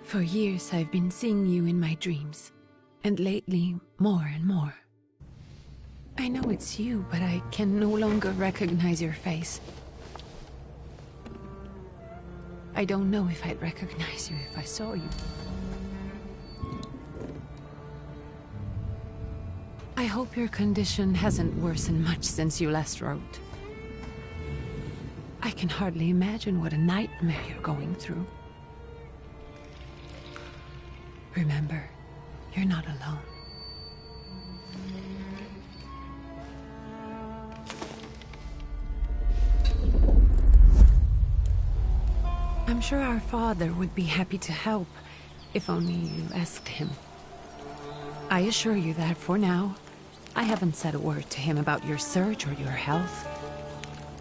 For years I've been seeing you in my dreams, and lately more and more. I know it's you, but I can no longer recognize your face. I don't know if I'd recognize you if I saw you. I hope your condition hasn't worsened much since you last wrote. I can hardly imagine what a nightmare you're going through. Remember, you're not alone. I'm sure our father would be happy to help, if only you asked him. I assure you that for now, I haven't said a word to him about your search or your health,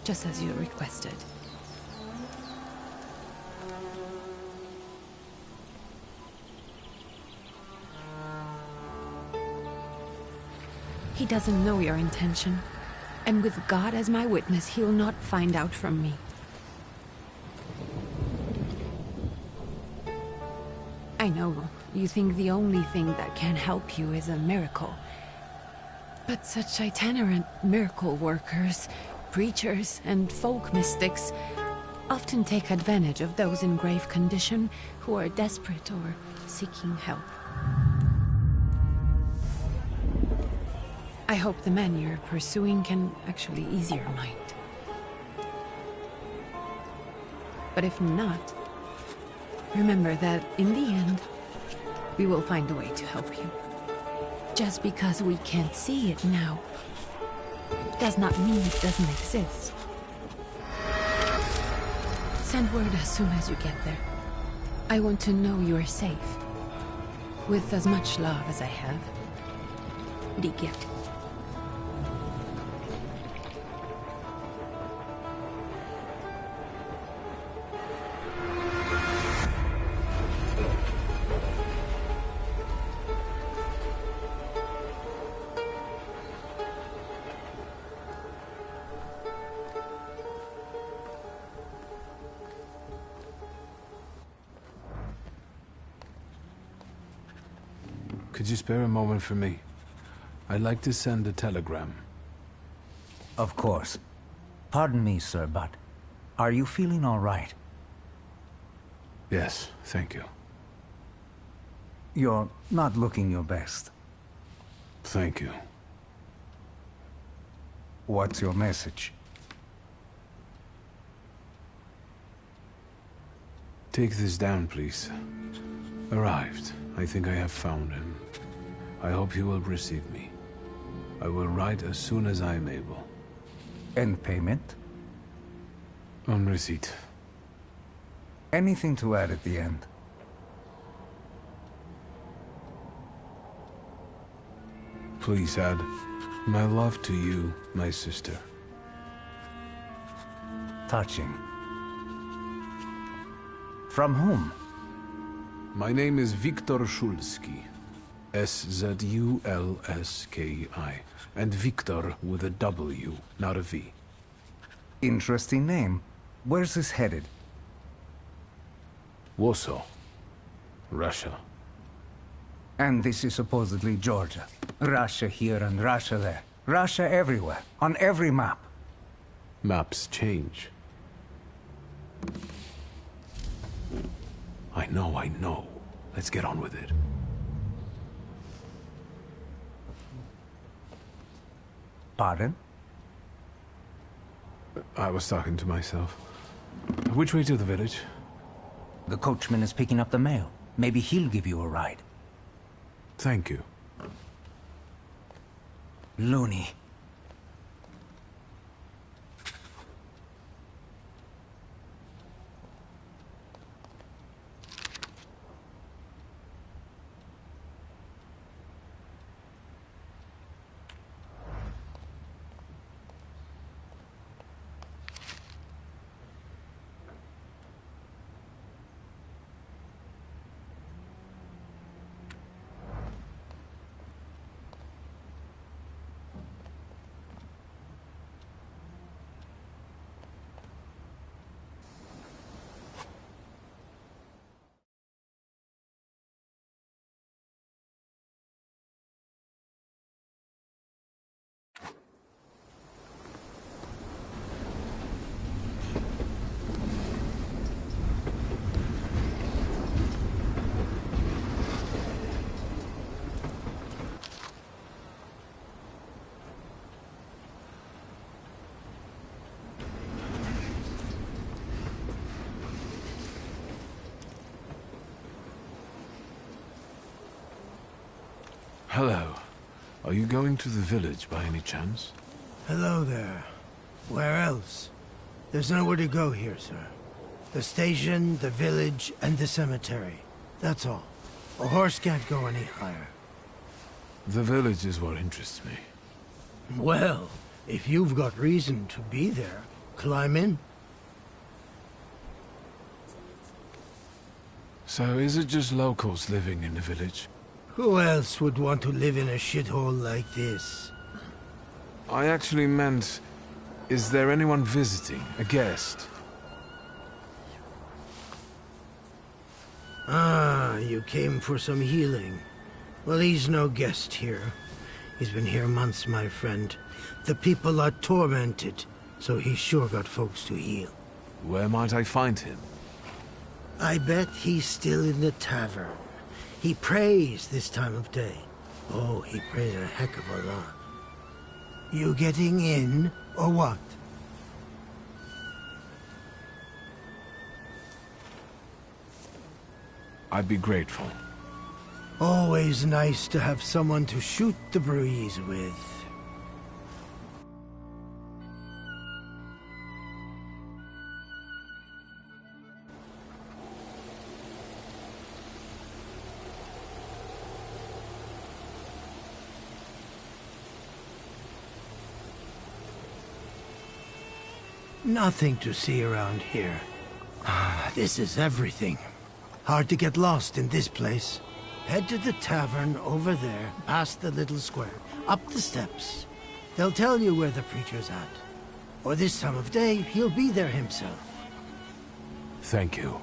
just as you requested. He doesn't know your intention, and with God as my witness, he'll not find out from me. I know you think the only thing that can help you is a miracle. But such itinerant miracle workers, preachers, and folk mystics often take advantage of those in grave condition who are desperate or seeking help. I hope the man you're pursuing can actually ease your mind. But if not, remember that in the end, we will find a way to help you. Just because we can't see it now, does not mean it doesn't exist. Send word as soon as you get there. I want to know you are safe. With as much love as I have. Digger. Could you spare a moment for me? I'd like to send a telegram. Of course. Pardon me, sir, but are you feeling all right? Yes, thank you. You're not looking your best. Thank you. What's your message? Take this down, please. Arrived. I think I have found him. I hope he will receive me. I will write as soon as I am able. And payment? On receipt. Anything to add at the end? Please add, my love to you, my sister. Touching. From whom? My name is Viktor Szulski. S-Z-U-L-S-K-I. And Viktor with a W, not a V. Interesting name. Where's this headed? Warsaw. Russia. And this is supposedly Georgia. Russia here and Russia there. Russia everywhere. On every map. Maps change. I know. Let's get on with it. Pardon? I was talking to myself. Which way to the village? The coachman is picking up the mail. Maybe he'll give you a ride. Thank you. Loony. Hello. Are you going to the village by any chance? Hello there. Where else? There's nowhere to go here, sir. The station, the village, and the cemetery. That's all. A horse can't go any higher. The village is what interests me. Well, if you've got reason to be there, climb in. So is it just locals living in the village? Who else would want to live in a shithole like this? I actually meant, is there anyone visiting? A guest? Ah, you came for some healing. Well, he's no guest here. He's been here months, my friend. The people are tormented, so he's sure got folks to heal. Where might I find him? I bet he's still in the tavern. He prays this time of day. Oh, he prays a heck of a lot. You getting in, or what? I'd be grateful. Always nice to have someone to shoot the breeze with. Nothing to see around here. This is everything. Hard to get lost in this place. Head to the tavern over there, past the little square, up the steps. They'll tell you where the preacher's at. Or this time of day, he'll be there himself. Thank you.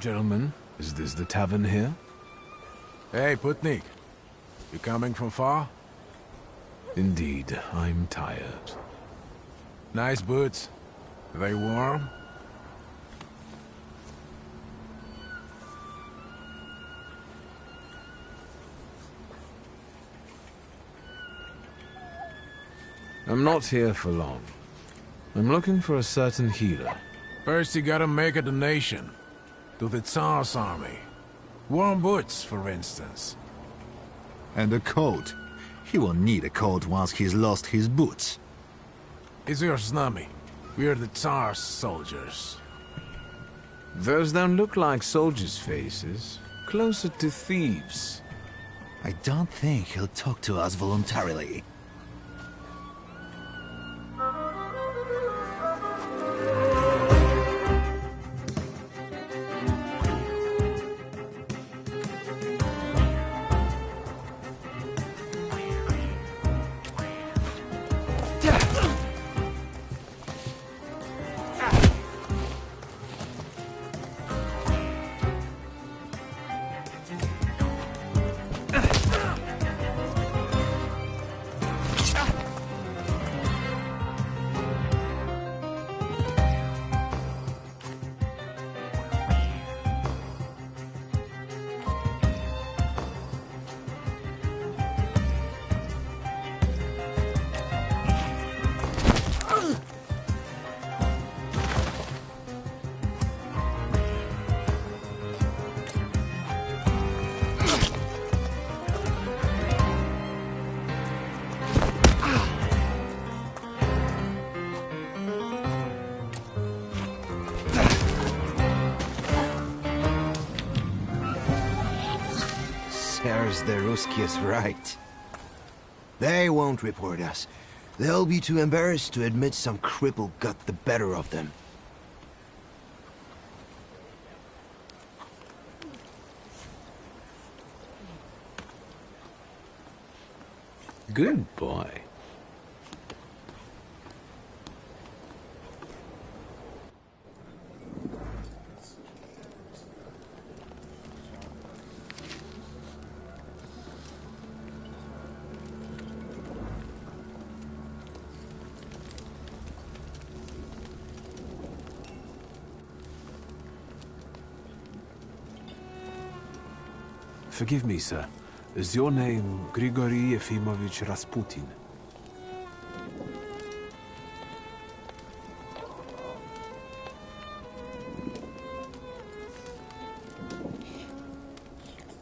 Gentlemen, is this the tavern here? Hey, Putnik. You coming from far? Indeed, I'm tired. Nice boots. Are they warm? I'm not here for long. I'm looking for a certain healer. First you gotta make a donation. To the Tsar's army. Warm boots, for instance. And a coat. He will need a coat once he's lost his boots. It's your snummy. We're the Tsar's soldiers. Those don't look like soldiers' faces. Closer to thieves. I don't think he'll talk to us voluntarily. There's the Ruskies right. They won't report us. They'll be too embarrassed to admit some cripple got the better of them. Good boy. Forgive me, sir. Is your name Grigory Efimovich Rasputin?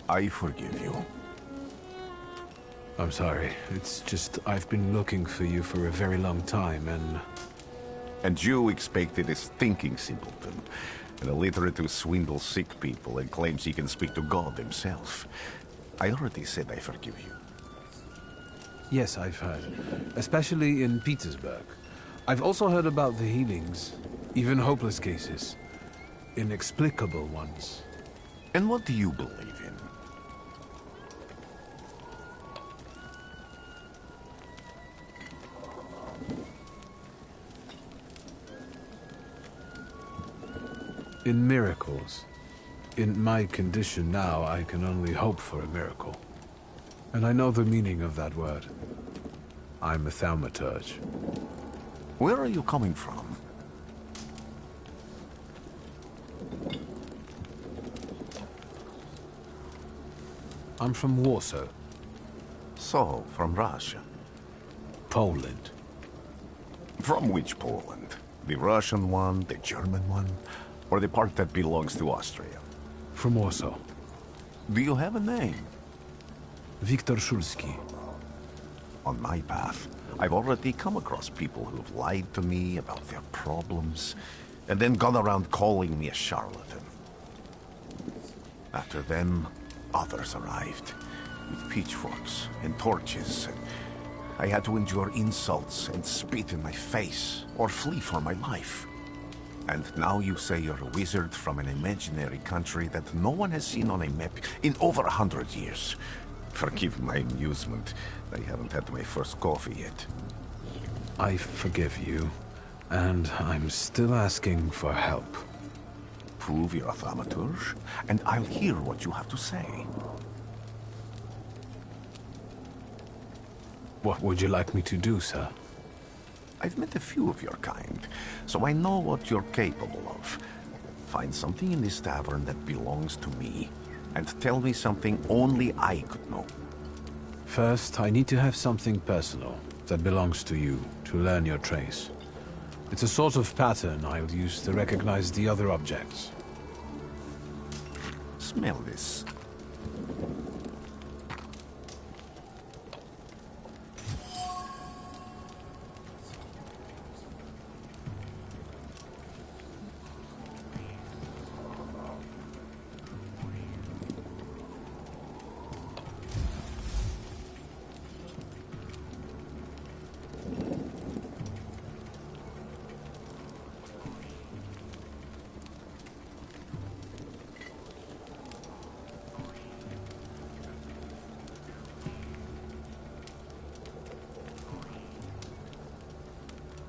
I forgive you. I'm sorry. It's just I've been looking for you for a very long time, and... And you expected this thinking simpleton, an illiterate who swindles sick people and claims he can speak to God himself. I already said I forgive you. Yes, I've heard. Especially in Petersburg. I've also heard about the healings. Even hopeless cases. Inexplicable ones. And what do you believe in? In miracles. In my condition now, I can only hope for a miracle. And I know the meaning of that word. I'm a Thaumaturge. Where are you coming from? I'm from Warsaw. So, from Russia. Poland. From which Poland? The Russian one, the German one, or the part that belongs to Austria? From Warsaw. Do you have a name? Viktor Szulski. On my path, I've already come across people who've lied to me about their problems, and then gone around calling me a charlatan. After them, others arrived, with pitchforks and torches, and I had to endure insults and spit in my face, or flee for my life. And now you say you're a wizard from an imaginary country that no one has seen on a map in over 100 years. Forgive my amusement. I haven't had my first coffee yet. I forgive you, and I'm still asking for help. Prove you're a Thaumaturge, and I'll hear what you have to say. What would you like me to do, sir? I've met a few of your kind, so I know what you're capable of. Find something in this tavern that belongs to me, and tell me something only I could know. First, I need to have something personal that belongs to you to learn your trace. It's a sort of pattern I'll use to recognize the other objects. Smell this.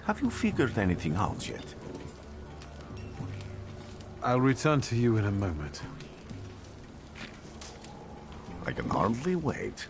Have you figured anything out yet? I'll return to you in a moment. I can hardly wait.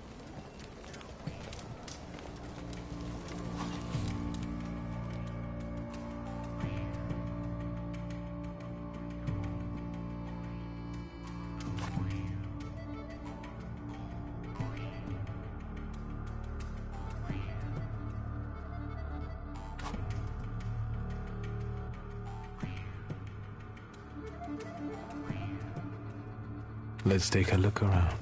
Let's take a look around.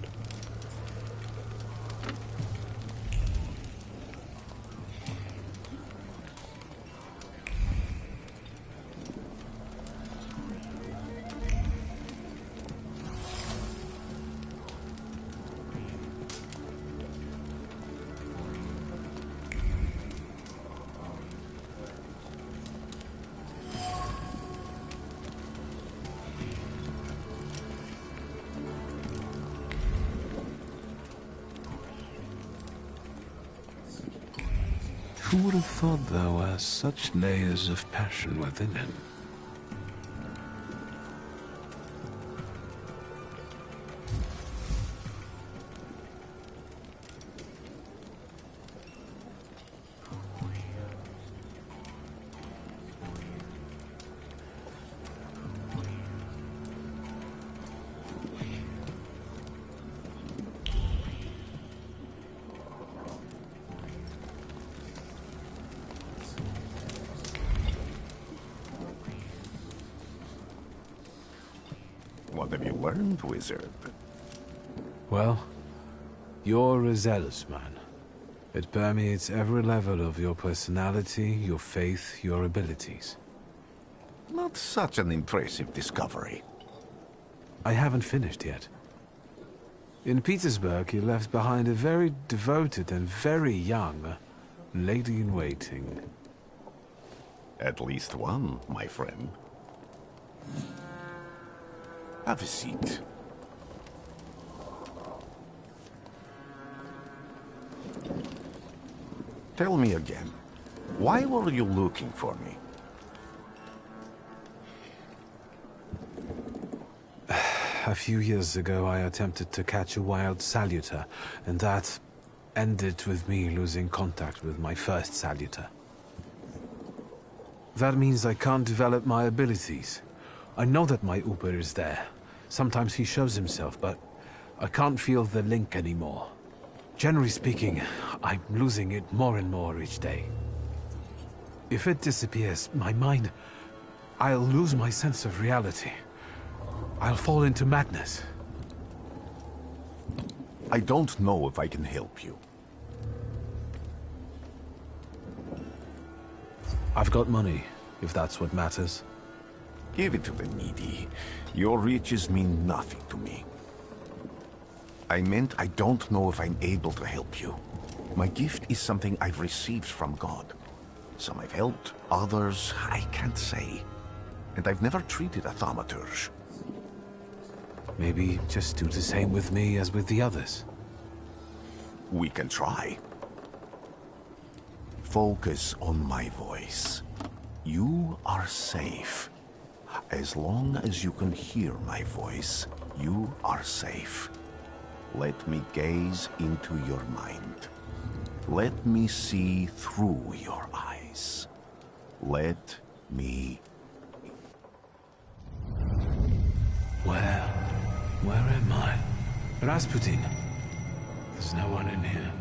Who would have thought there were such layers of passion within him? What have you learned, wizard? Well, you're a zealous man. It permeates every level of your personality, your faith, your abilities. Not such an impressive discovery. I haven't finished yet. In Petersburg, you left behind a very devoted and very young lady-in-waiting. At least one, my friend. Have a seat. Tell me again, why were you looking for me? A few years ago, I attempted to catch a wild saluter, and that ended with me losing contact with my first saluter. That means I can't develop my abilities. I know that my Uber is there. Sometimes he shows himself, but I can't feel the link anymore. Generally speaking, I'm losing it more and more each day. If it disappears, my mind... I'll lose my sense of reality. I'll fall into madness. I don't know if I can help you. I've got money, if that's what matters. Give it to the needy. Your riches mean nothing to me. I meant I don't know if I'm able to help you. My gift is something I've received from God. Some I've helped, others I can't say. And I've never treated a Thaumaturge. Maybe just do the same with me as with the others. We can try. Focus on my voice. You are safe. As long as you can hear my voice, you are safe. Let me gaze into your mind. Let me see through your eyes. Let me... Where am I? Rasputin. There's no one in here.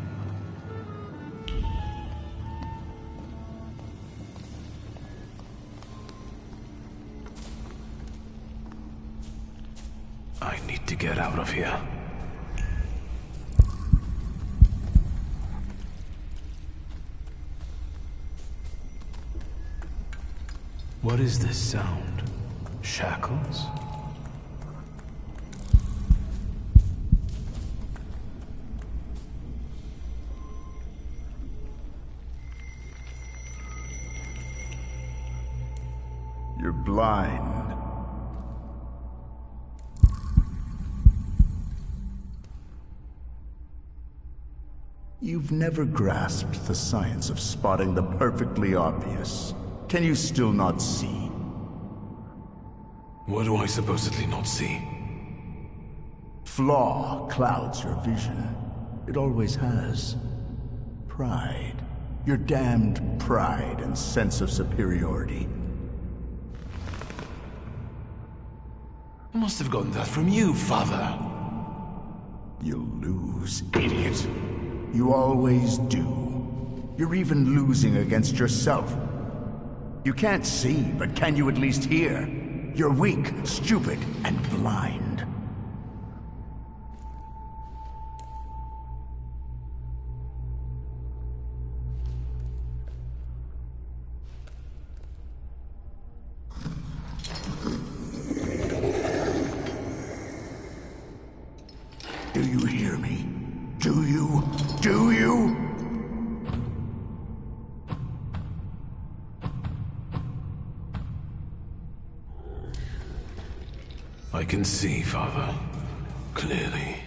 I need to get out of here. What is this sound? Shackles? You're blind. You've never grasped the science of spotting the perfectly obvious. Can you still not see? What do I supposedly not see? Flaw clouds your vision. It always has. Pride. Your damned pride and sense of superiority. I must have gotten that from you, Father. You'll lose, idiot. You always do. You're even losing against yourself. You can't see, but can you at least hear? You're weak, stupid, and blind. Do you hear me? Do you? Do you? I can see, Father. Clearly.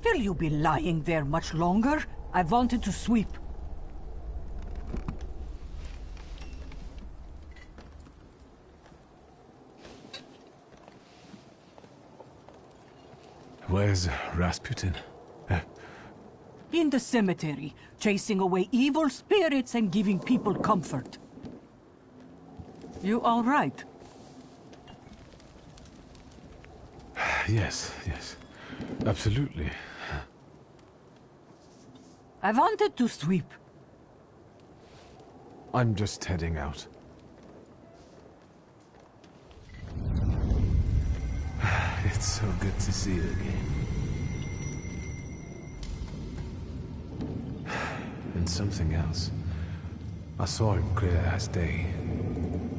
Will you be lying there much longer? I wanted to sweep. Where's Rasputin? In the cemetery, chasing away evil spirits and giving people comfort. You all right? Yes, yes. Absolutely. I wanted to sweep. I'm just heading out. It's so good to see you again. And something else. I saw him clear as day.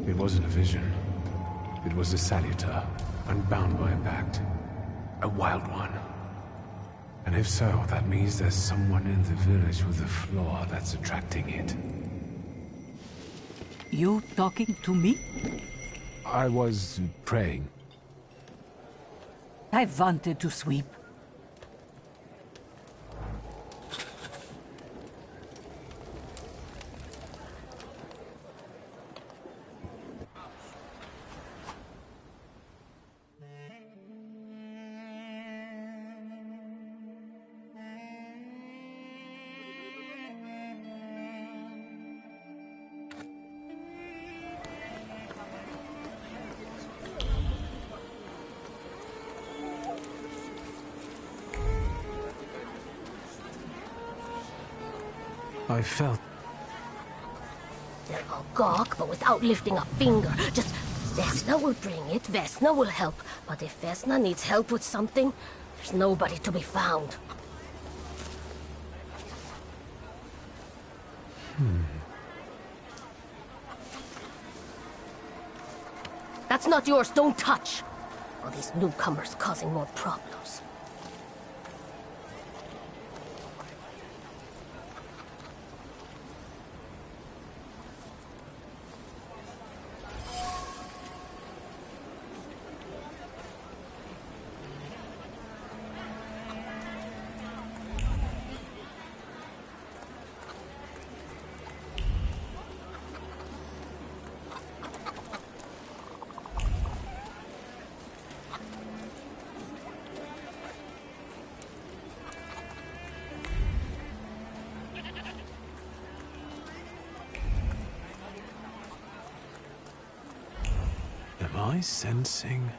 It wasn't a vision. It was a saluter, unbound by a pact. A wild one. And if so, that means there's someone in the village with a flaw that's attracting it. You talking to me? I was praying. I wanted to sweep. I felt... They're all gawk, but without lifting a finger. Just, Vesna will bring it, Vesna will help. But if Vesna needs help with something, there's nobody to be found. That's not yours, don't touch! All these newcomers causing more problems. Am I sensing...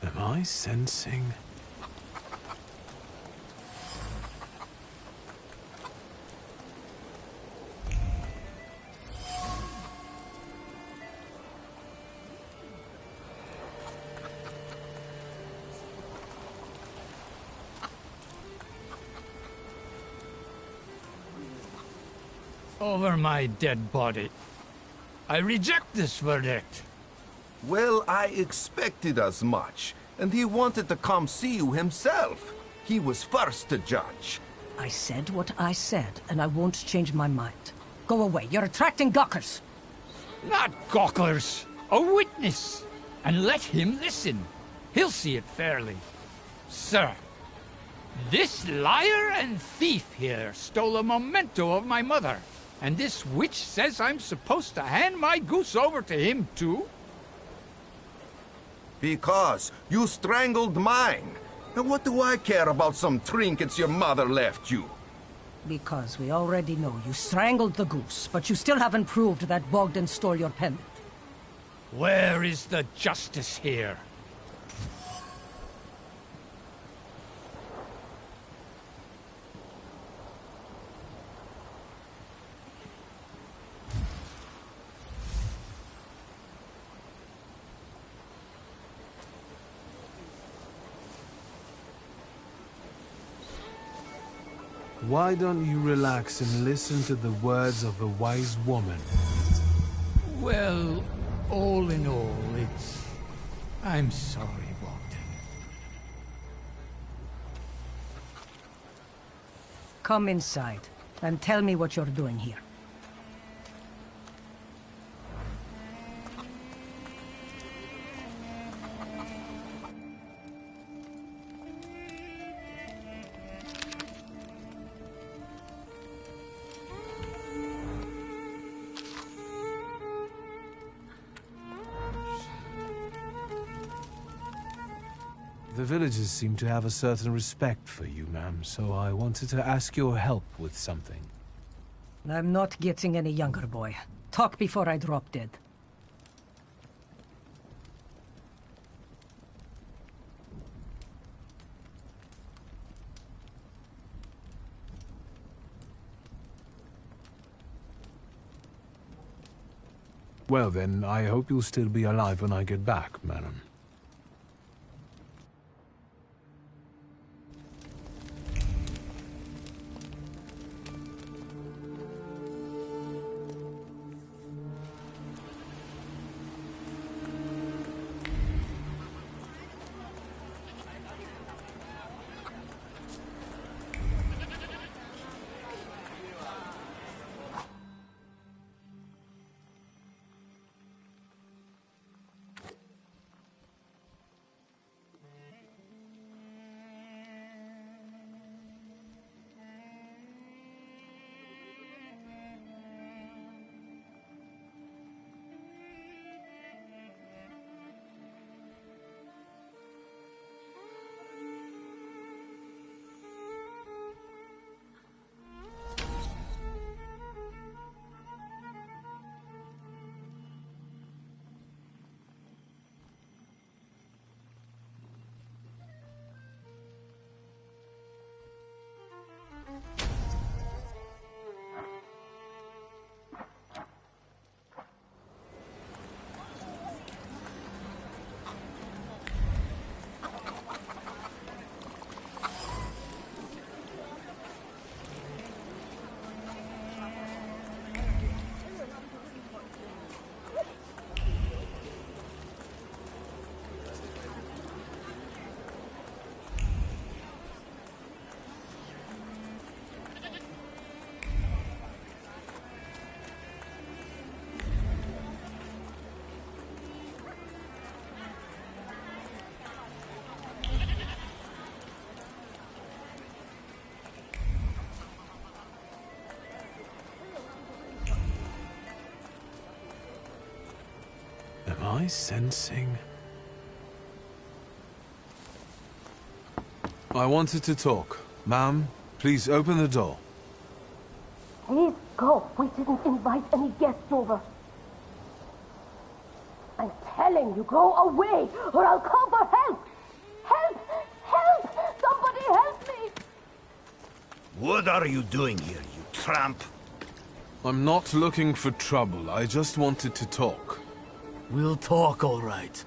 Am I sensing... Over my dead body. I reject this verdict. Well, I expected as much, and he wanted to come see you himself. He was first to judge. I said what I said, and I won't change my mind. Go away, you're attracting gawkers! Not gawkers, a witness. And let him listen. He'll see it fairly. Sir, this liar and thief here stole a memento of my mother. And this witch says I'm supposed to hand my goose over to him too? Because you strangled mine. And what do I care about some trinkets your mother left you? Because we already know you strangled the goose, but you still haven't proved that Bogdan stole your pendant. Where is the justice here? Why don't you relax and listen to the words of a wise woman? Well, all in all, I'm sorry, Bogdan. Come inside, and tell me what you're doing here. The villagers seem to have a certain respect for you, ma'am, so I wanted to ask your help with something. I'm not getting any younger, boy. Talk before I drop dead. Well then, I hope you'll still be alive when I get back, madam. Am I sensing? I wanted to talk. Ma'am, please open the door. Please go. We didn't invite any guests over. I'm telling you, go away, or I'll call for help! Help! Help! Somebody help me! What are you doing here, you tramp? I'm not looking for trouble. I just wanted to talk. We'll talk, all right.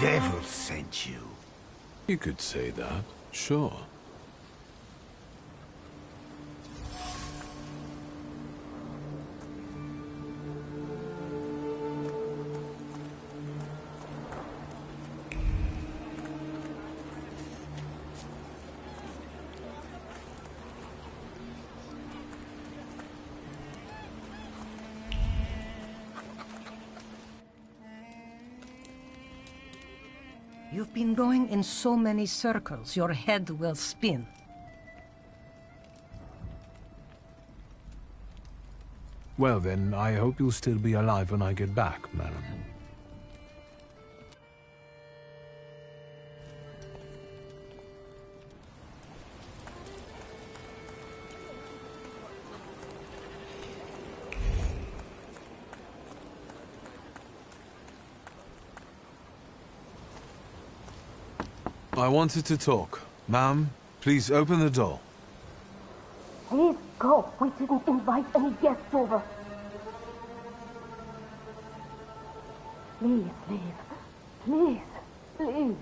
Devil sent you. You could say that, sure. You've been going in so many circles, your head will spin. Well then, I hope you'll still be alive when I get back, madam. I wanted to talk. Ma'am, please open the door. Please go. We didn't invite any guests over. Please leave. Please, please.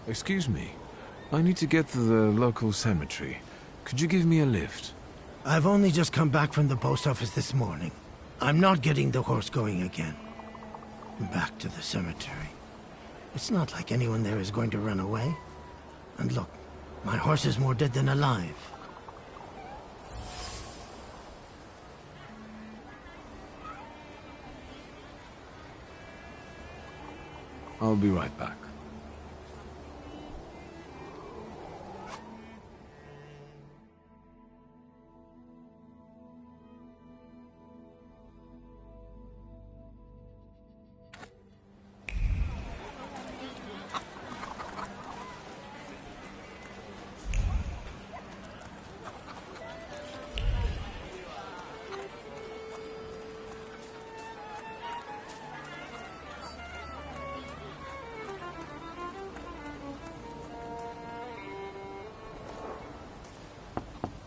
Excuse me. I need to get to the local cemetery. Could you give me a lift? I've only just come back from the post office this morning. I'm not getting the horse going again. Back to the cemetery. It's not like anyone there is going to run away. And look, my horse is more dead than alive. I'll be right back.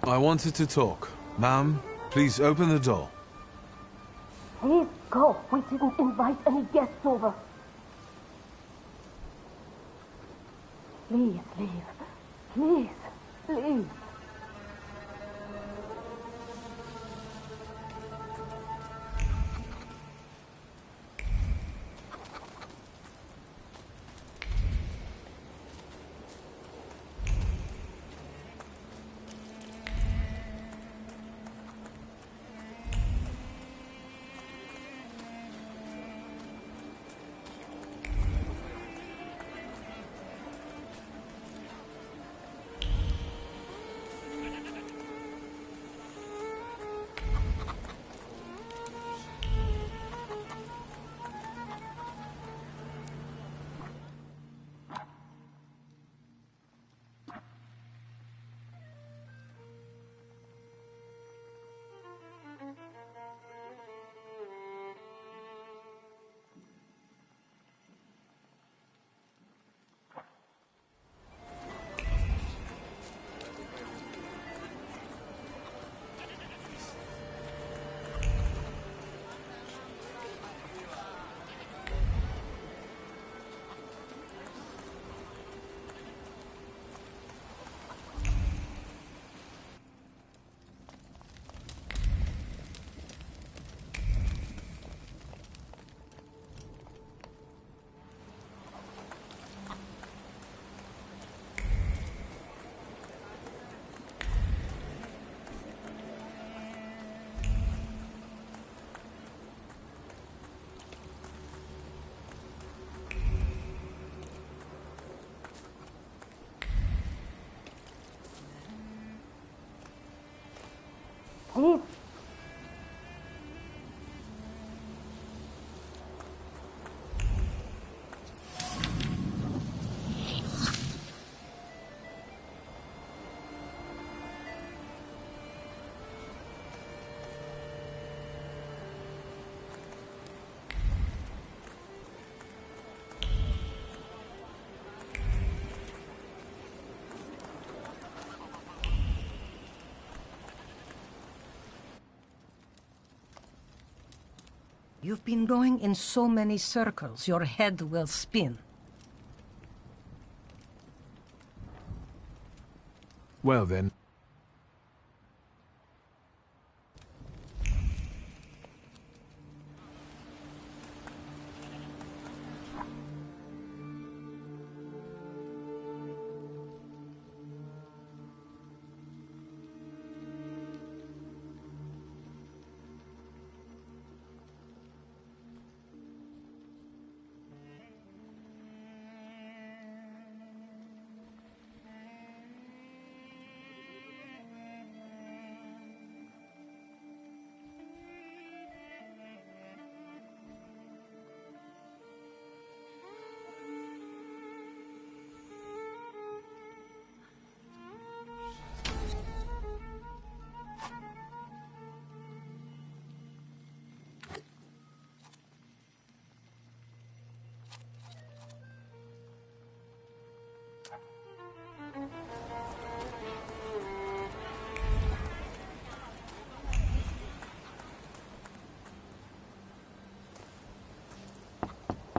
I wanted to talk. Ma'am, please open the door. Please go. We didn't invite any guests over. Please leave. Please, please. You've been going in so many circles, your head will spin. Well then.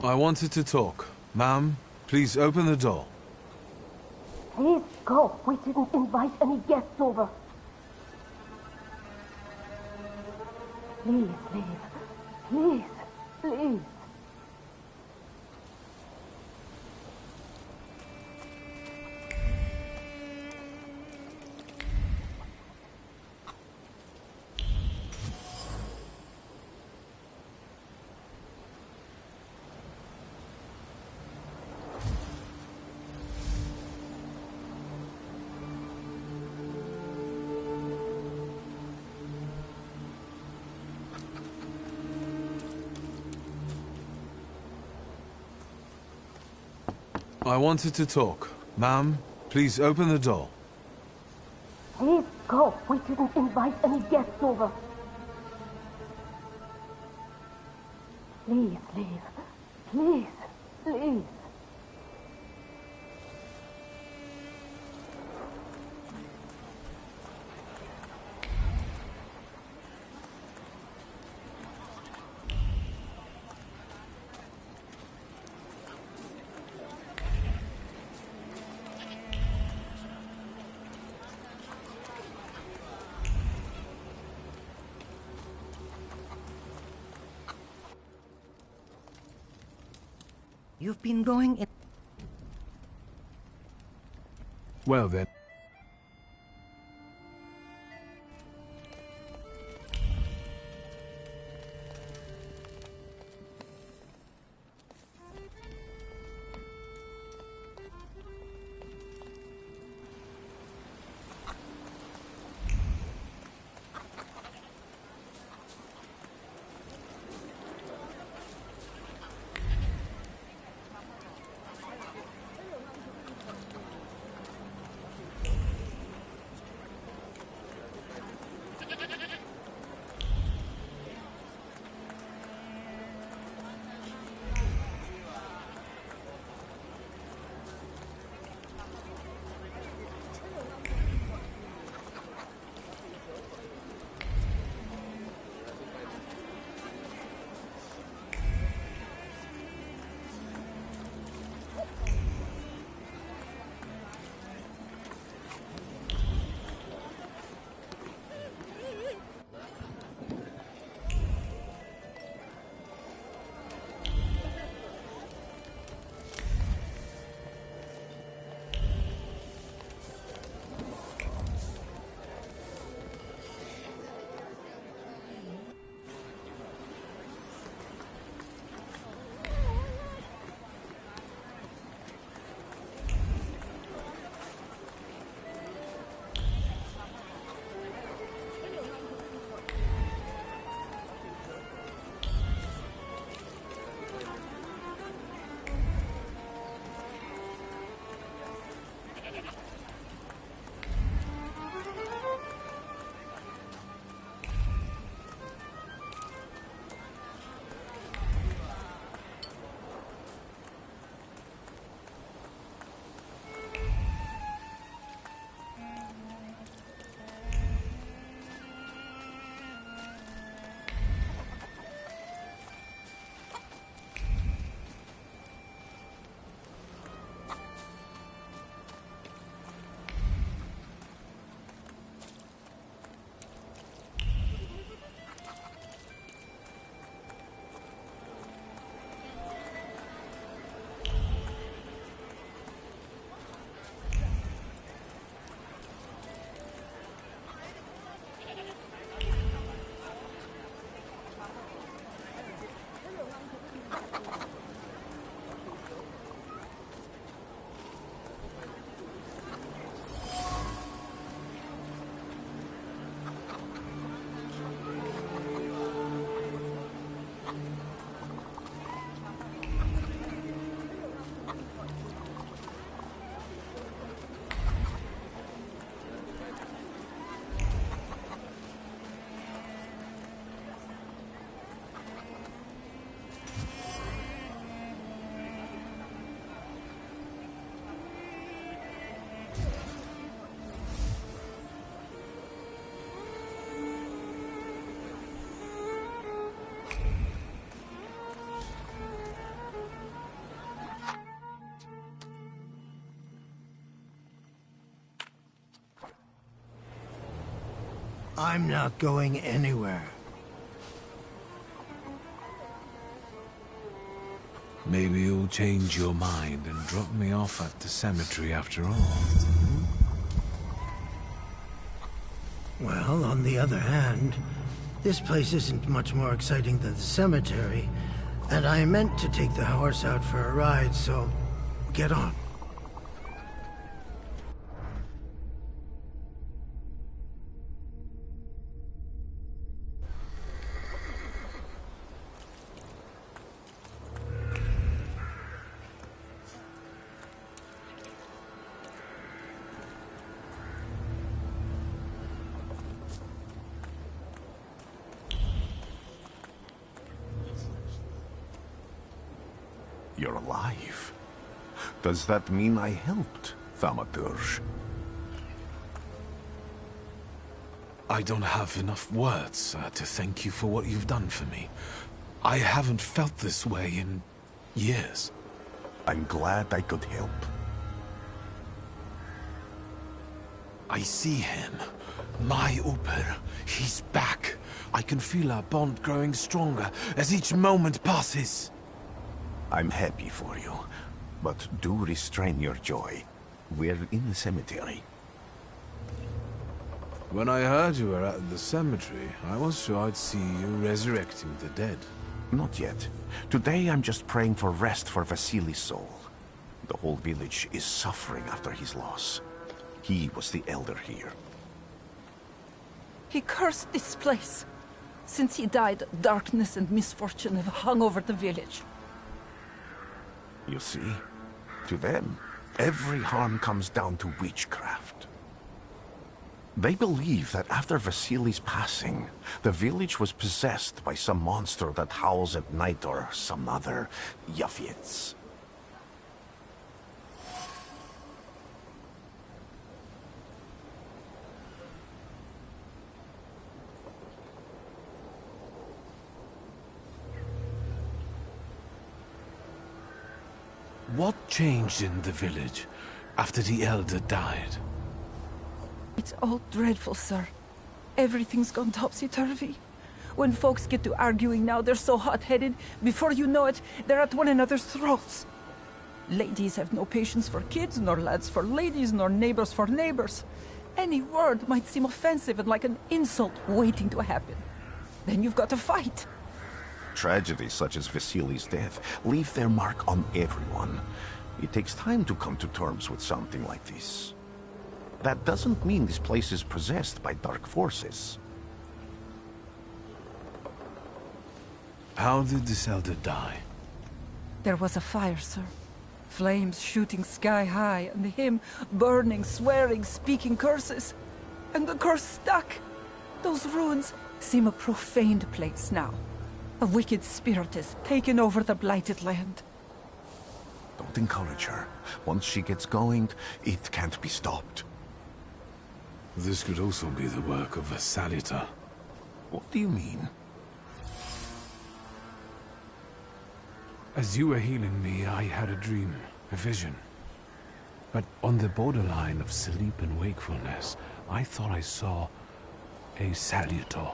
I wanted to talk. Ma'am, please open the door. Please go. We didn't invite any guests over. Please leave. Please, please. I wanted to talk. Ma'am, please open the door. Please go. We didn't invite any guests over. Please leave. Please, please. You've been going in... Well then. I'm not going anywhere. Maybe you'll change your mind and drop me off at the cemetery after all. Well, on the other hand, this place isn't much more exciting than the cemetery, and I meant to take the horse out for a ride, so get on. You're alive. Does that mean I helped, Thaumaturge? I don't have enough words to thank you for what you've done for me. I haven't felt this way in years. I'm glad I could help. I see him. My Uber. He's back. I can feel our bond growing stronger as each moment passes. I'm happy for you, but do restrain your joy. We're in the cemetery. When I heard you were at the cemetery, I was sure I'd see you resurrecting the dead. Not yet. Today I'm just praying for rest for Vasily's soul. The whole village is suffering after his loss. He was the elder here. He cursed this place. Since he died, darkness and misfortune have hung over the village. You see? To them, every harm comes down to witchcraft. They believe that after Vasily's passing, the village was possessed by some monster that howls at night or some other Yafits. What changed in the village after the elder died? It's all dreadful, sir. Everything's gone topsy-turvy. When folks get to arguing now, they're so hot-headed, before you know it, they're at one another's throats. Ladies have no patience for kids, nor lads for ladies, nor neighbors for neighbors. Any word might seem offensive and like an insult waiting to happen. Then you've got to fight. Tragedies such as Vasily's death leave their mark on everyone. It takes time to come to terms with something like this. That doesn't mean this place is possessed by dark forces. How did this elder die? There was a fire, sir. Flames shooting sky high, and him burning, swearing, speaking curses. And the curse stuck. Those ruins seem a profaned place now. A wicked spirit has taken over the blighted land. Don't encourage her. Once she gets going, it can't be stopped. This could also be the work of a Salita. What do you mean? As you were healing me, I had a dream, a vision. But on the borderline of sleep and wakefulness, I thought I saw a Salutor.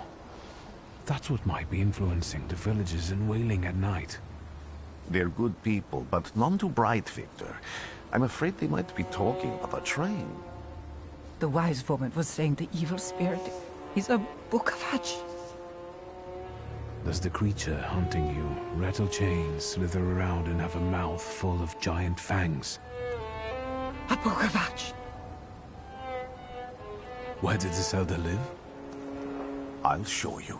That's what might be influencing the villagers in Wailing at night. They're good people, but none too bright, Victor. I'm afraid they might be talking about a train. The wise woman was saying the evil spirit is a book of hatch. Does the creature hunting you rattle chains, slither around, and have a mouth full of giant fangs? A book of hatch. Where did this elder live? I'll show you.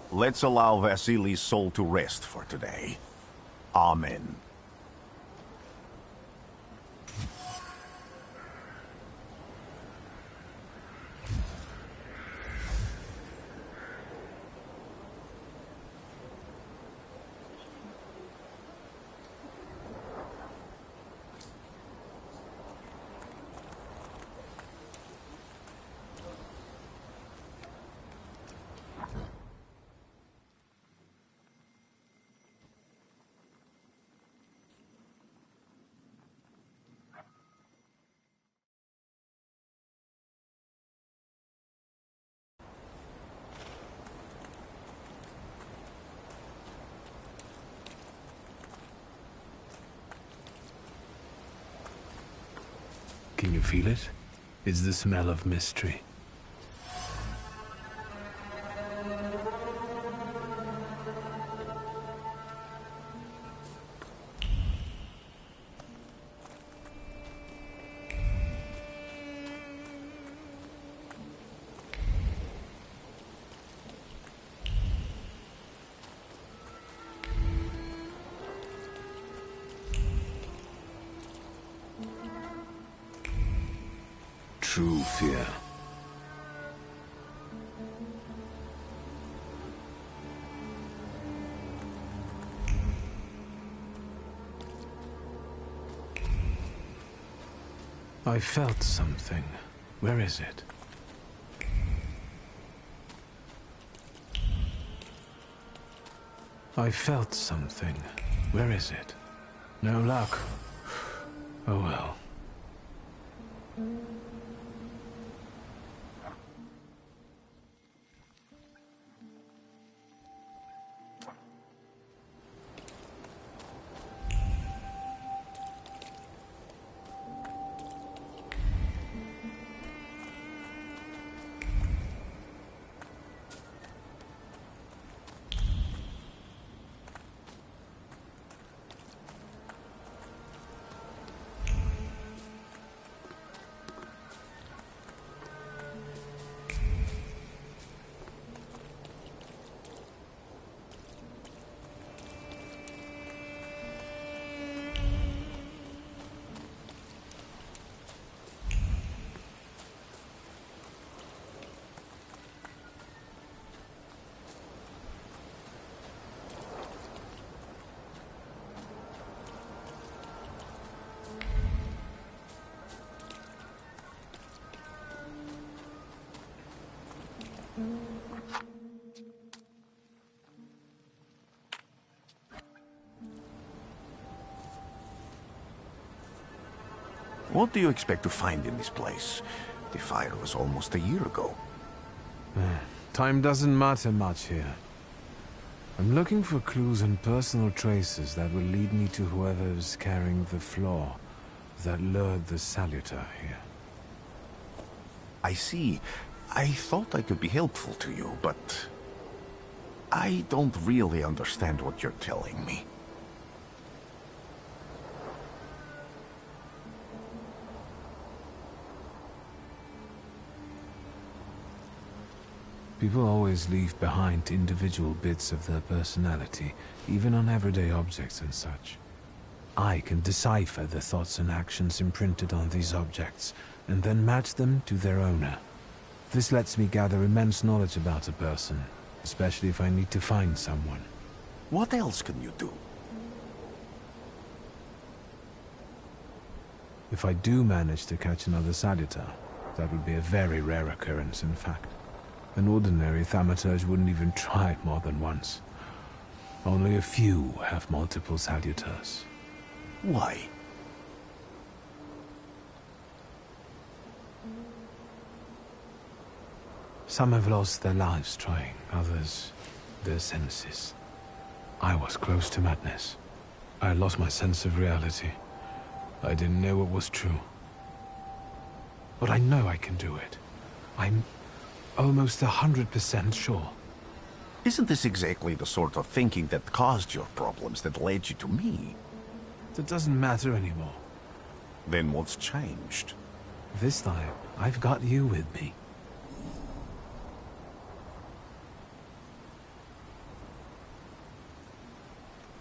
Let's allow Vasily's soul to rest for today. Amen. Can you feel it? It's the smell of mystery. True fear. I felt something. Where is it? I felt something. Where is it? No luck. Oh well. What do you expect to find in this place? The fire was almost a year ago. Time doesn't matter much here. I'm looking for clues and personal traces that will lead me to whoever's carrying the flaw that lured the Salutor here. I see. I thought I could be helpful to you, but I don't really understand what you're telling me. People always leave behind individual bits of their personality, even on everyday objects and such. I can decipher the thoughts and actions imprinted on these objects, and then match them to their owner. This lets me gather immense knowledge about a person, especially if I need to find someone. What else can you do? If I do manage to catch another Salutor, that would be a very rare occurrence, in fact. An ordinary Thaumaturge wouldn't even try it more than once. Only a few have multiple Salutors. Why? Some have lost their lives trying, others their senses. I was close to madness. I lost my sense of reality. I didn't know what was true. But I know I can do it. I'm almost 100% sure. Isn't this exactly the sort of thinking that caused your problems that led you to me? That doesn't matter anymore. Then what's changed? This time, I've got you with me.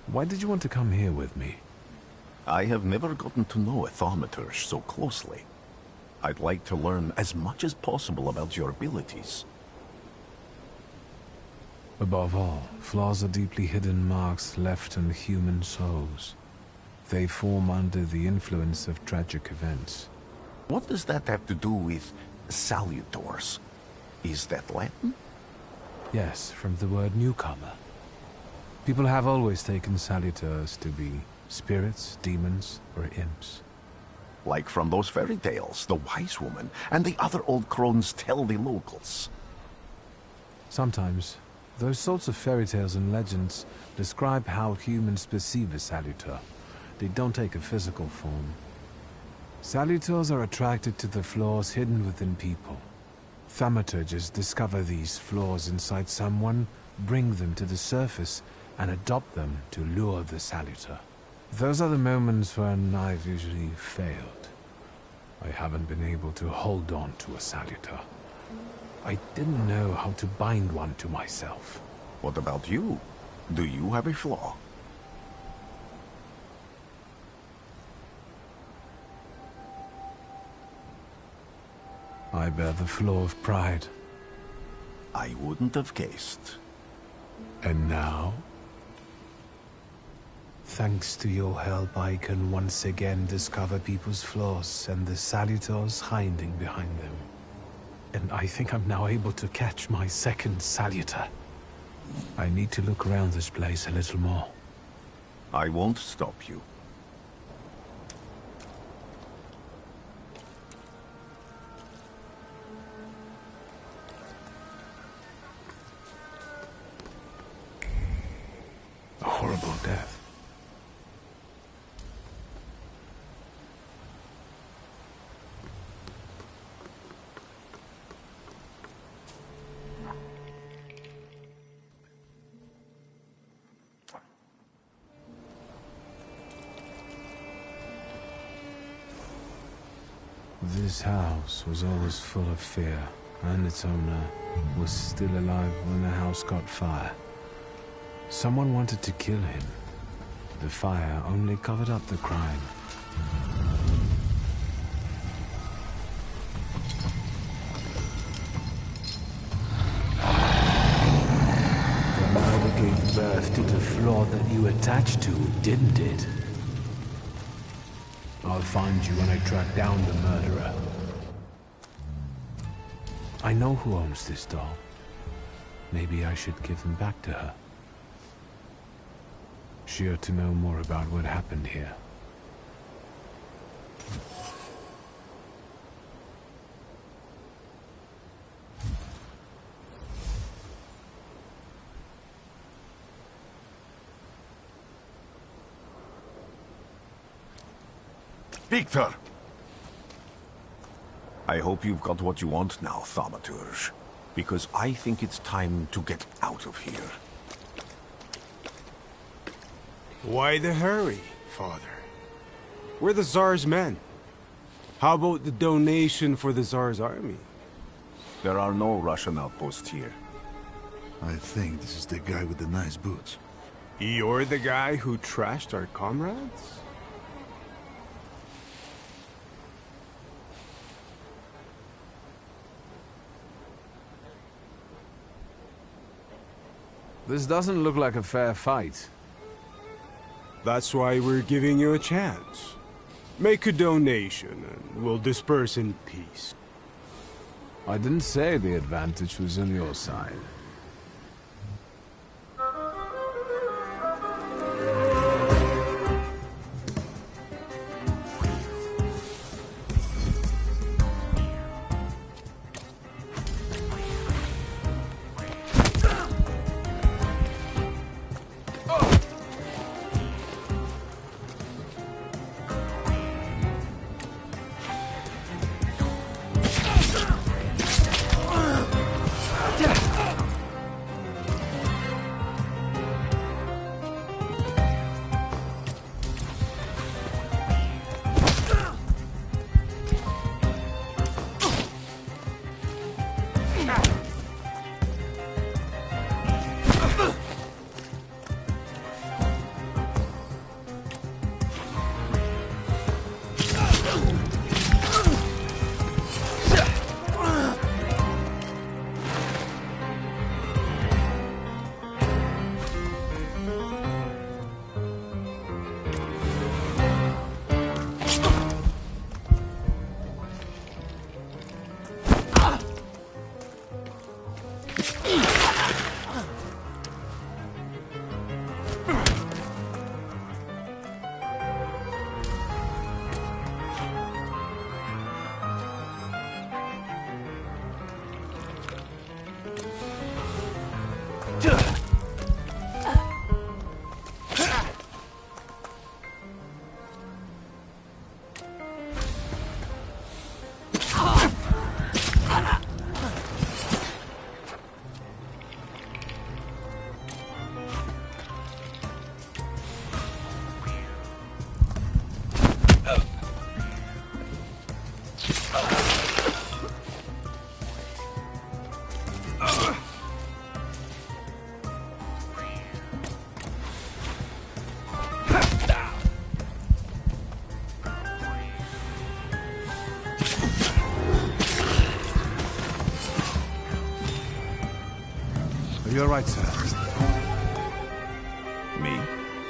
Why did you want to come here with me? I have never gotten to know a Thaumaturge so closely. I'd like to learn as much as possible about your abilities. Above all, flaws are deeply hidden marks left on human souls. They form under the influence of tragic events. What does that have to do with salutors? Is that Latin? Yes, from the word newcomer. People have always taken salutors to be spirits, demons, or imps. Like from those fairy tales, the wise woman and the other old crones tell the locals. Sometimes, those sorts of fairy tales and legends describe how humans perceive a salutor. They don't take a physical form. Salutors are attracted to the flaws hidden within people. Thaumaturges discover these flaws inside someone, bring them to the surface, and adopt them to lure the Salutor. Those are the moments when I've usually failed. I haven't been able to hold on to a Salutor. I didn't know how to bind one to myself. What about you? Do you have a flaw? I bear the flaw of pride. I wouldn't have guessed. And now? Thanks to your help, I can once again discover people's flaws and the Salutors hiding behind them. And I think I'm now able to catch my second Salutor. I need to look around this place a little more. I won't stop you. A horrible death. This house was always full of fear, and its owner was still alive when the house caught fire. Someone wanted to kill him. The fire only covered up the crime. The murder gave birth to the flaw that you attached to, didn't it? I'll find you when I track down the murderer. I know who owns this doll. Maybe I should give them back to her. She ought to know more about what happened here. Victor! I hope you've got what you want now, Thaumaturge. Because I think it's time to get out of here. Why the hurry, Father? We're the Tsar's men. How about the donation for the Tsar's army? There are no Russian outposts here. I think this is the guy with the nice boots. You're the guy who trashed our comrades? This doesn't look like a fair fight. That's why we're giving you a chance. Make a donation and we'll disperse in peace. I didn't say the advantage was on your side. You're right, sir. Me?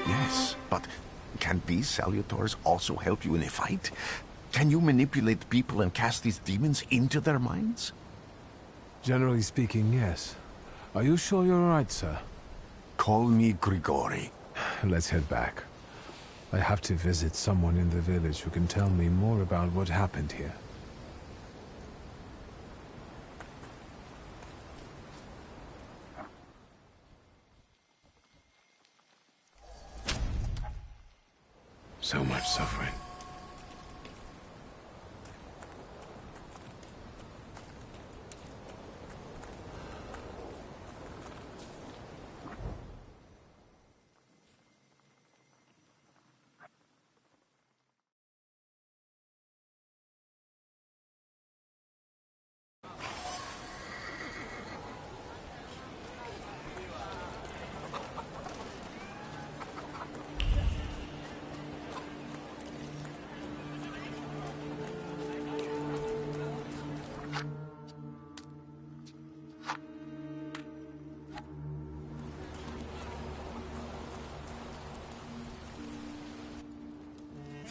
Yes, but can these salutors also help you in a fight? Can you manipulate people and cast these demons into their minds? Generally speaking, yes. Are you sure you're right, sir? Call me Grigori. Let's head back. I have to visit someone in the village who can tell me more about what happened here. So much suffering.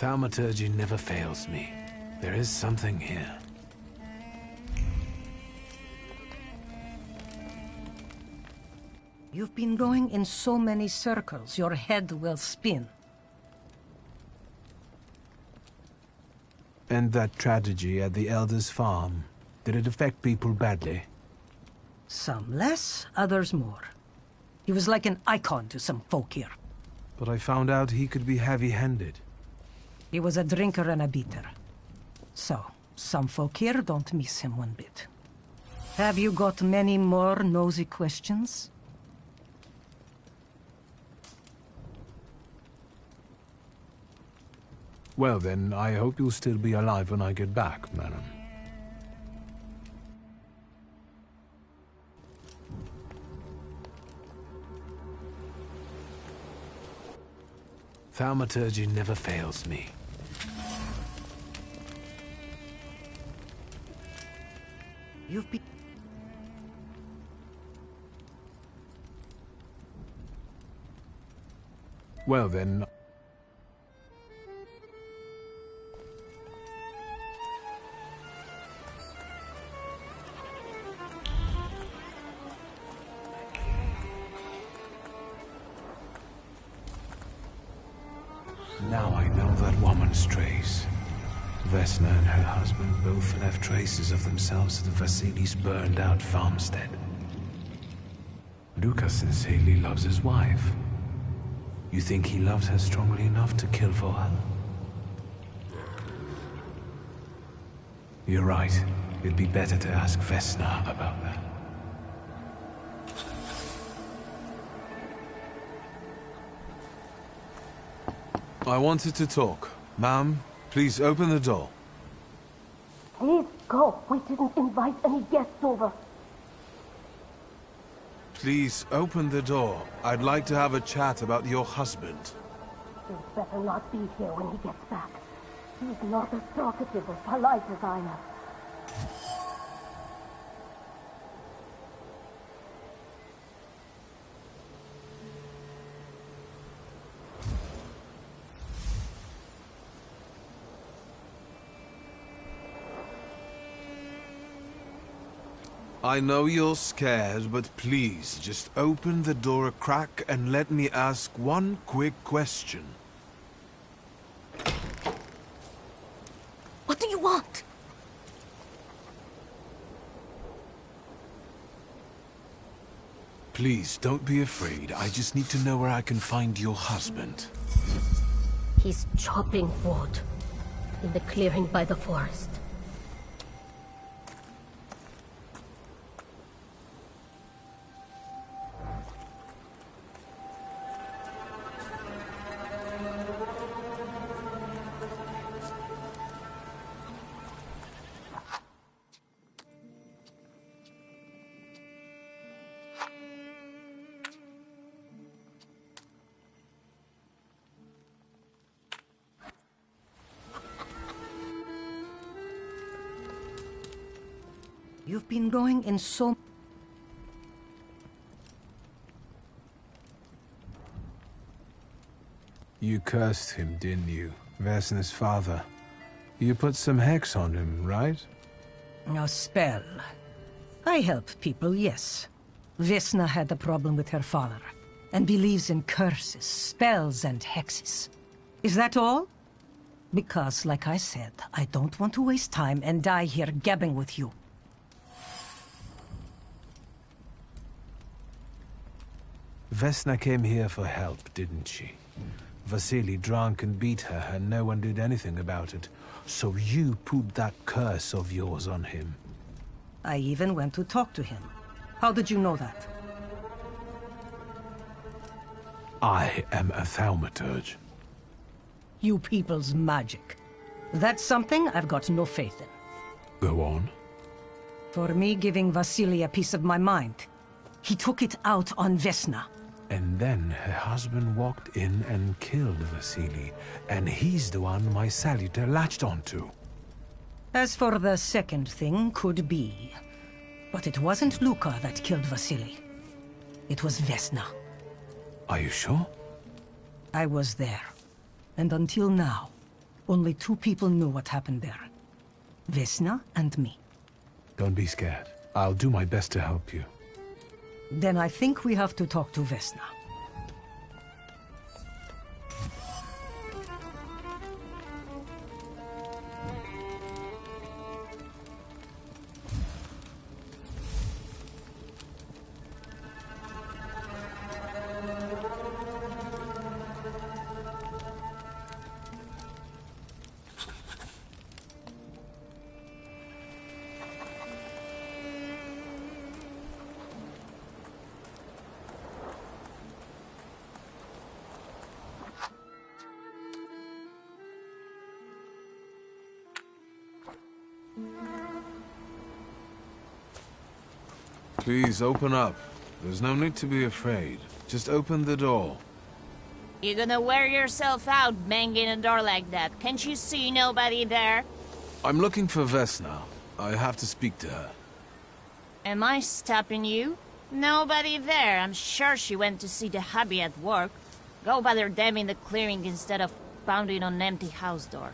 Thaumaturge never fails me. There is something here. You've been going in so many circles, your head will spin. And that tragedy at the Elder's farm, did it affect people badly? Some less, others more. He was like an icon to some folk here. But I found out he could be heavy-handed. He was a drinker and a beater. So, some folk here don't miss him one bit. Have you got many more nosy questions? Well then, I hope you'll still be alive when I get back, madam. Thaumaturge never fails me. You've been... Well then... Now I know that woman's trace. Vesna and her husband both left traces of themselves at the Vasilis' burned-out farmstead. Lucas sincerely loves his wife. You think he loves her strongly enough to kill for her? You're right. It'd be better to ask Vesna about that. I wanted to talk. Ma'am, please open the door. Please go. We didn't invite any guests over. Please open the door. I'd like to have a chat about your husband. He'd better not be here when he gets back. He's not as talkative or polite as I am. I know you're scared, but please, just open the door a crack and let me ask one quick question. What do you want? Please, don't be afraid. I just need to know where I can find your husband. He's chopping wood in the clearing by the forest. You've been going in so... You cursed him, didn't you? Vesna's father. You put some hex on him, right? A spell. I help people, yes. Vesna had a problem with her father, and believes in curses, spells, and hexes. Is that all? Because, like I said, I don't want to waste time and die here gabbing with you. Vesna came here for help, didn't she? Vasily drank and beat her, and no one did anything about it. So you put that curse of yours on him. I even went to talk to him. How did you know that? I am a Thaumaturge. You people's magic. That's something I've got no faith in. Go on. For me giving Vasily a piece of my mind, he took it out on Vesna. And then her husband walked in and killed Vasily, and he's the one my salutor latched onto. As for the second thing, could be. But it wasn't Luka that killed Vasily. It was Vesna. Are you sure? I was there. And until now, only 2 people knew what happened there. Vesna and me. Don't be scared. I'll do my best to help you. Then I think we have to talk to Vesna. Please, open up. There's no need to be afraid. Just open the door. You're gonna wear yourself out banging a door like that. Can't you see nobody there? I'm looking for Vesna. I have to speak to her. Am I stopping you? Nobody there. I'm sure she went to see the hubby at work. Go bother them in the clearing instead of pounding on an empty house door.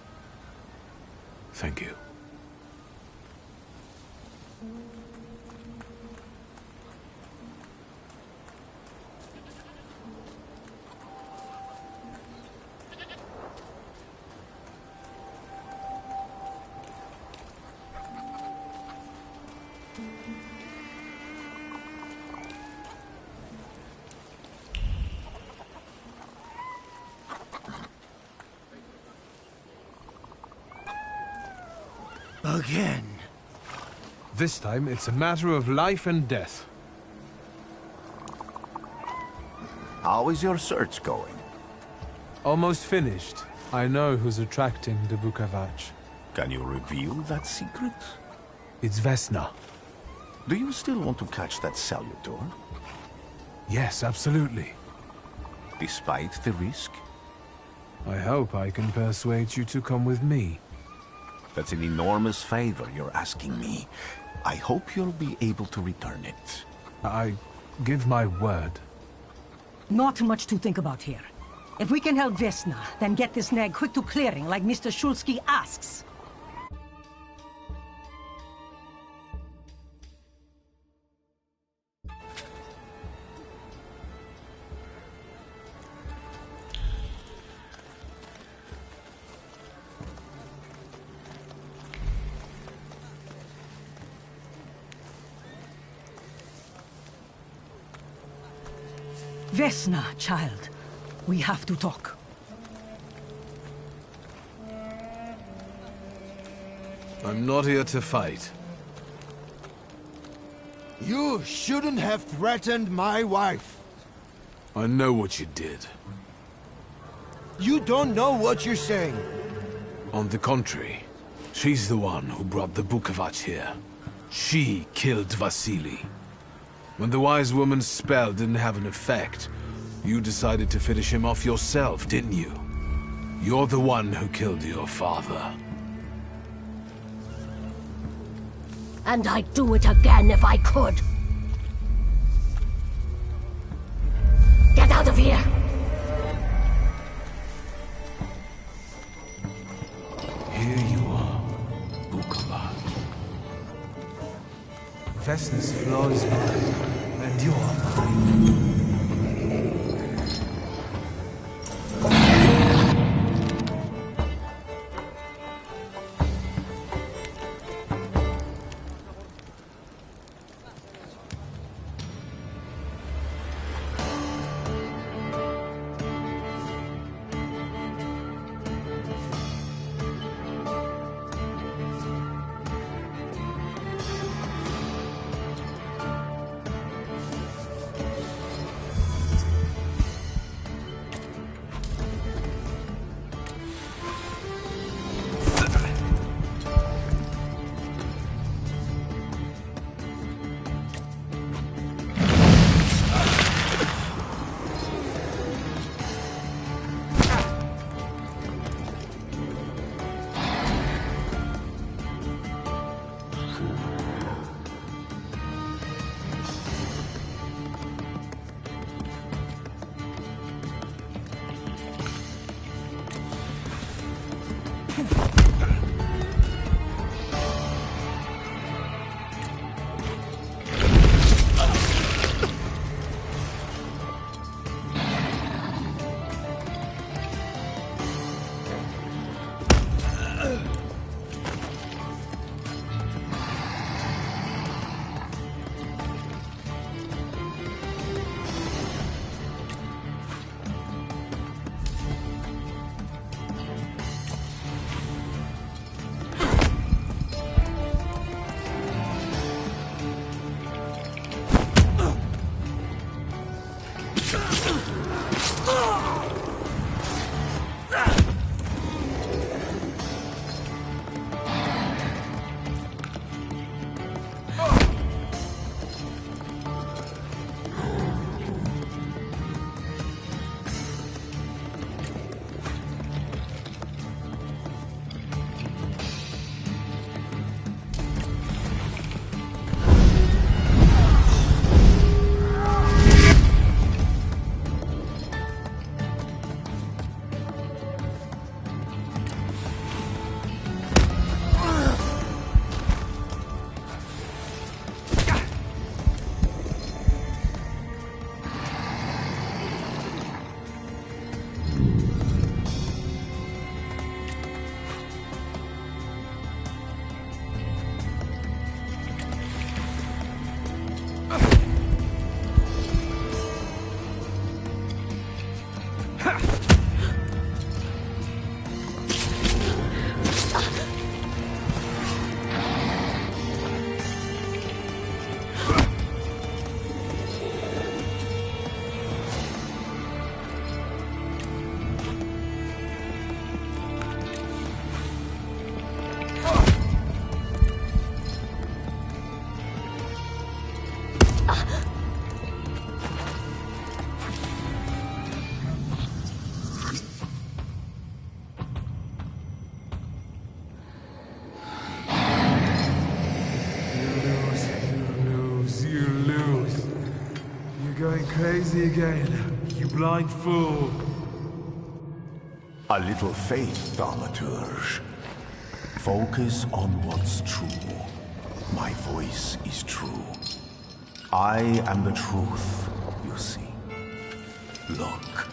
Thank you. Again. This time, it's a matter of life and death. How is your search going? Almost finished. I know who's attracting the Bukavach. Can you reveal that secret? It's Vesna. Do you still want to catch that salutor? Yes, absolutely. Despite the risk? I hope I can persuade you to come with me. That's an enormous favor you're asking me. I hope you'll be able to return it. I give my word. Not much to think about here. If we can help Vesna, then get this nag quick to clearing like Mr. Shulsky asks. Vesna, child. We have to talk. I'm not here to fight. You shouldn't have threatened my wife. I know what you did. You don't know what you're saying. On the contrary, she's the one who brought the Bukavach here. She killed Vasily. When the wise woman's spell didn't have an effect, you decided to finish him off yourself, didn't you? You're the one who killed your father. And I'd do it again if I could. Get out of here! Vesna's flaw is mine, and you're mine. Crazy again, you blind fool. A little faith, Thaumaturge. Focus on what's true. My voice is true. I am the truth, you see. Look.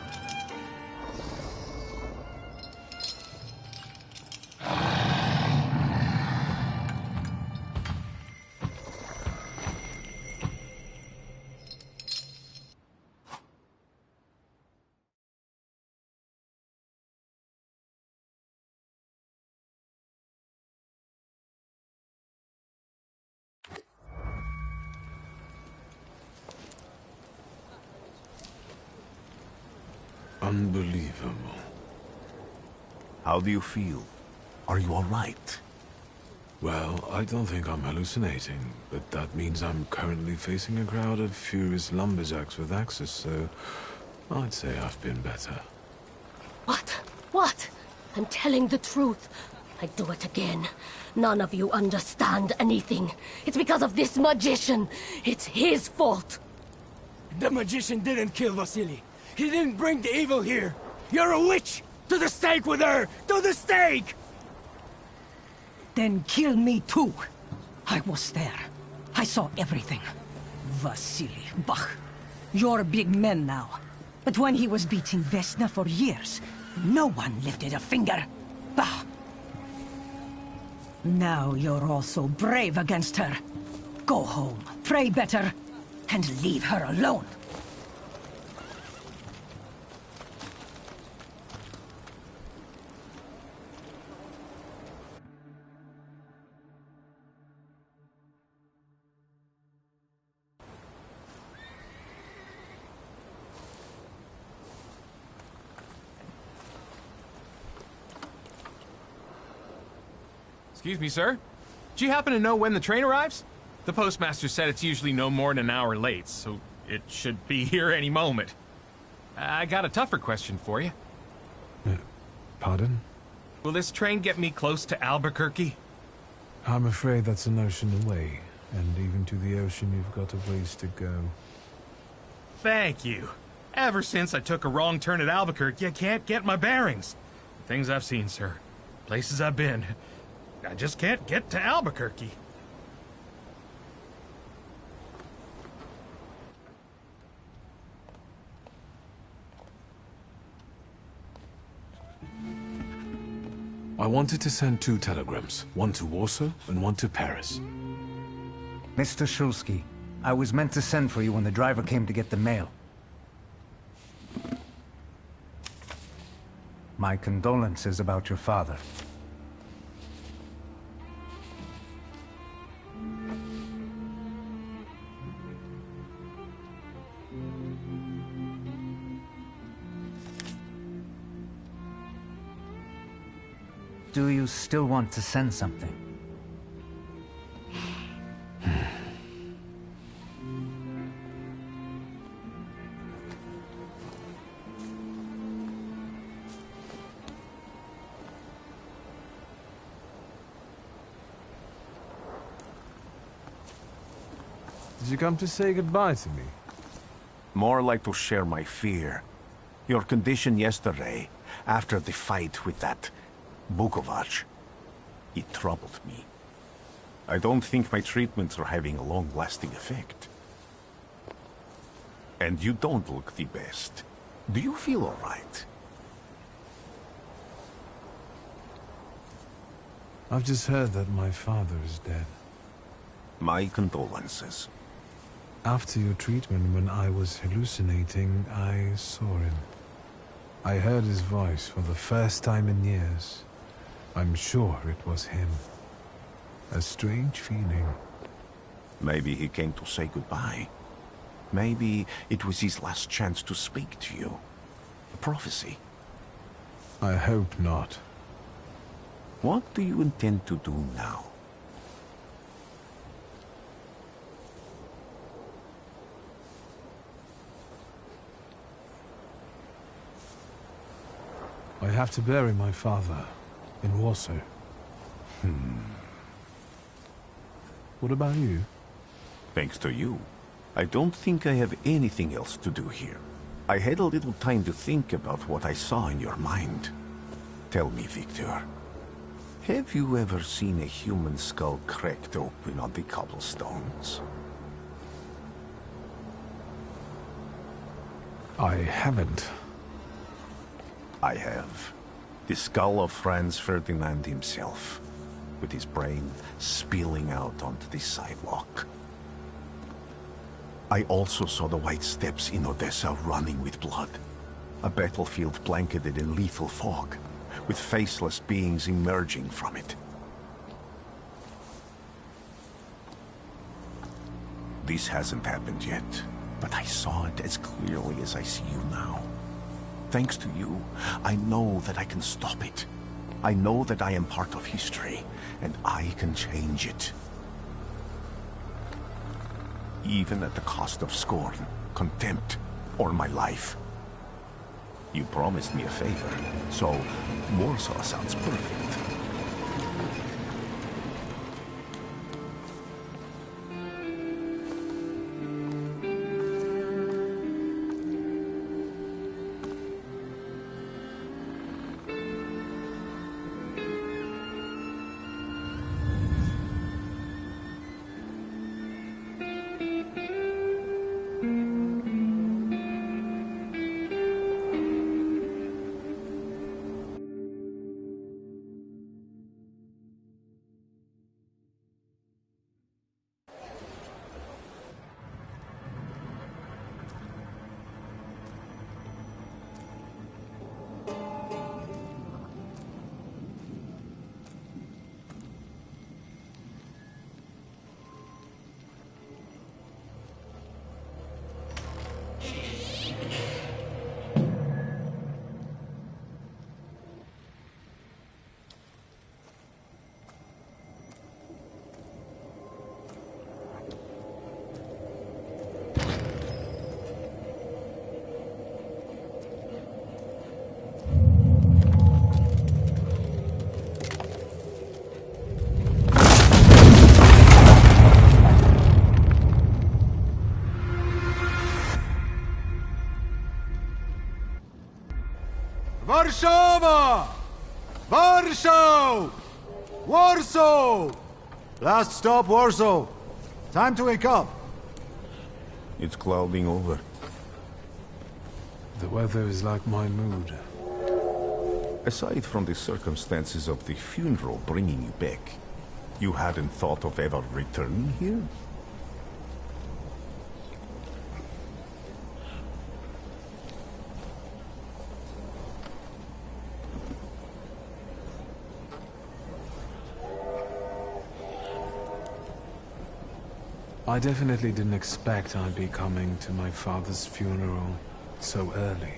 Unbelievable. How do you feel? Are you all right? Well, I don't think I'm hallucinating, but that means I'm currently facing a crowd of furious lumberjacks with axes, so I'd say I've been better. What? What? I'm telling the truth. I do it again. None of you understand anything. It's because of this magician. It's his fault. The magician didn't kill Vasily. He didn't bring the evil here. You're a witch! To the stake with her! To the stake! Then kill me too. I was there. I saw everything. Vasily, bah. You're big men now. But when he was beating Vesna for years, no one lifted a finger. Bah. Now you're all so brave against her. Go home, pray better, and leave her alone. Excuse me, sir. Do you happen to know when the train arrives? The postmaster said it's usually no more than an hour late, so it should be here any moment. I got a tougher question for you. Pardon? Will this train get me close to Albuquerque? I'm afraid that's an ocean away, and even to the ocean you've got a ways to go. Thank you. Ever since I took a wrong turn at Albuquerque, I can't get my bearings. The things I've seen, sir. Places I've been. I just can't get to Albuquerque. I wanted to send 2 telegrams, one to Warsaw and one to Paris. Mr. Shulsky, I was meant to send for you when the driver came to get the mail. My condolences about your father. Do you still want to send something? Did you come to say goodbye to me? More like to share my fear. Your condition yesterday, after the fight with that Bukovac, it troubled me. I don't think my treatments are having a long-lasting effect. And you don't look the best. Do you feel all right? I've just heard that my father is dead. My condolences. After your treatment, when I was hallucinating, I saw him. I heard his voice for the first time in years. I'm sure it was him. A strange feeling. Maybe he came to say goodbye. Maybe it was his last chance to speak to you. A prophecy. I hope not. What do you intend to do now? I have to bury my father in Warsaw. What about you? Thanks to you. I don't think I have anything else to do here. I had a little time to think about what I saw in your mind. Tell me, Victor. Have you ever seen a human skull cracked open on the cobblestones? I haven't. I have. The skull of Franz Ferdinand himself, with his brain spilling out onto the sidewalk. I also saw the white steps in Odessa running with blood. A battlefield blanketed in lethal fog, with faceless beings emerging from it. This hasn't happened yet, but I saw it as clearly as I see you now. Thanks to you, I know that I can stop it. I know that I am part of history, and I can change it. Even at the cost of scorn, contempt, or my life. You promised me a favor, so Warsaw sounds perfect. Warszawa! Warsaw! Warsaw! Last stop, Warsaw. Time to wake up. It's clouding over. The weather is like my mood. Aside from the circumstances of the funeral bringing you back, you hadn't thought of ever returning here? I definitely didn't expect I'd be coming to my father's funeral so early.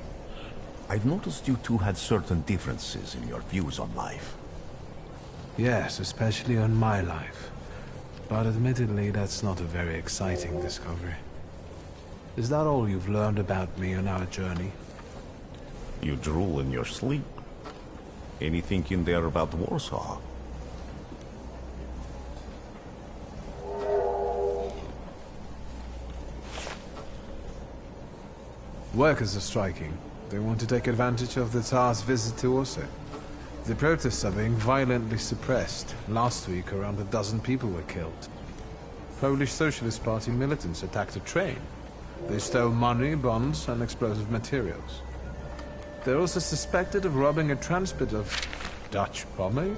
I've noticed you two had certain differences in your views on life. Yes, especially on my life. But admittedly, that's not a very exciting discovery. Is that all you've learned about me on our journey? You drool in your sleep. Anything in there about Warsaw? Workers are striking. They want to take advantage of the Tsar's visit to Warsaw. The protests are being violently suppressed. Last week, around a dozen people were killed. Polish Socialist Party militants attacked a train. They stole money, bonds, and explosive materials. They're also suspected of robbing a transport of Dutch pomade.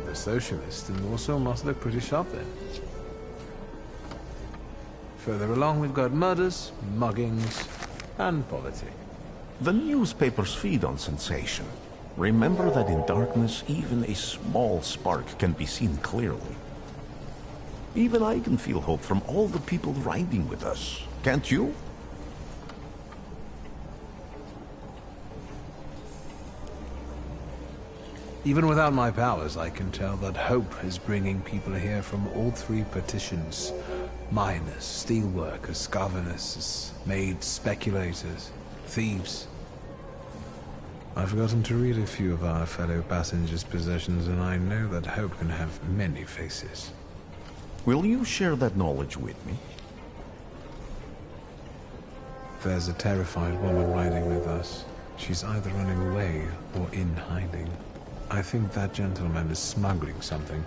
The socialists in Warsaw must look pretty sharp then. Further along, we've got murders, muggings, and politics. The newspapers feed on sensation. Remember that in darkness, even a small spark can be seen clearly. Even I can feel hope from all the people riding with us. Can't you? Even without my powers, I can tell that hope is bringing people here from all three petitions. Miners, steelworkers, governors, maids, speculators, thieves. I've gotten to read a few of our fellow passengers' possessions, and I know that hope can have many faces. Will you share that knowledge with me? There's a terrified woman riding with us. She's either running away or in hiding. I think that gentleman is smuggling something,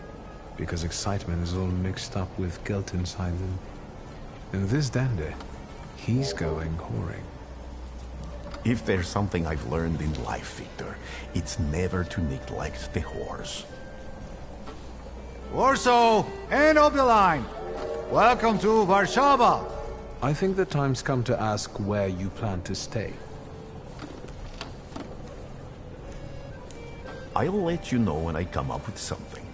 because excitement is all mixed up with guilt inside him. And this dandy, he's going whoring. If there's something I've learned in life, Victor, it's never to neglect the horse. Warsaw, end of the line. Welcome to Warszawa. I think the time's come to ask where you plan to stay. I'll let you know when I come up with something.